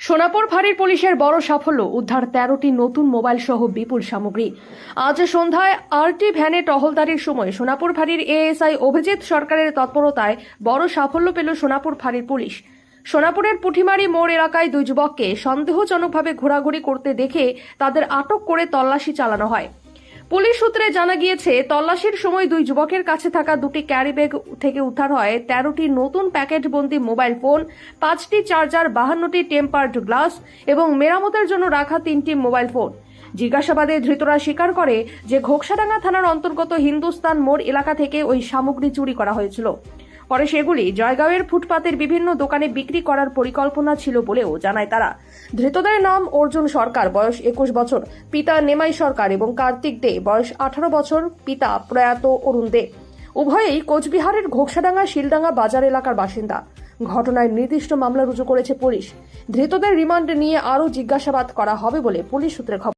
সোনাপুর ফাঁড়ির পুলিশের বড় সাফল্য, উদ্ধার 13টি নতুন মোবাইল সহ বিপুল সামগ্রী। আজ সন্ধ্যায় আরটি ভ্যানে টহলদারির সময় সোনাপুর ফাঁড়ির এএসআই অভিজিৎ সরকারের তৎপরতায় বড় সাফল্য পেল সোনাপুর ফাঁড়ির পুলিশ। সোনাপুরের পুঠিমারি মোড় এলাকায় দুই যুবককে সন্দেহজনকভাবে ঘোরাঘুরি করতে দেখে তাদের আটক করে তল্লাশি চালানো হয়। পুলিশ সূত্রে জানা গিয়েছে, তল্লাশির সময় দুই যুবকের কাছে থাকা দুটি ক্যারি ব্যাগ থেকে উদ্ধার হয় 13টি নতুন প্যাকেটবন্দি মোবাইল ফোন, 5টি চার্জার, 52টি টেম্পারড গ্লাস এবং মেরামতের জন্য রাখা 3টি মোবাইল ফোন। জিজ্ঞাসাবাদে ধৃতরা স্বীকার করে যে ঘোকসাডাঙ্গা থানার অন্তর্গত হিন্দুস্তান মোড় এলাকা থেকে ওই সামগ্রী চুরি করা হয়েছিল। পরে সেগুলি জয়গাঁওয়ের ফুটপাতের বিভিন্ন দোকানে বিক্রি করার পরিকল্পনা ছিল বলেও জানায় তারা। ধৃতদের নাম অর্জুন সরকার, বয়স 21 বছর, পিতা নেমাই সরকার, এবং কার্তিক দে, বয়স 18 বছর, পিতা প্রয়াত অরুণ দে। উভয়েই কোচবিহারের ঘোকসাডাঙ্গা শিলডাঙ্গা বাজার এলাকার বাসিন্দা। ঘটনায় নির্দিষ্ট মামলা রুজু করেছে পুলিশ। ধৃতদের রিমান্ড নিয়ে আরও জিজ্ঞাসাবাদ করা হবে বলে পুলিশ সূত্রে খবর।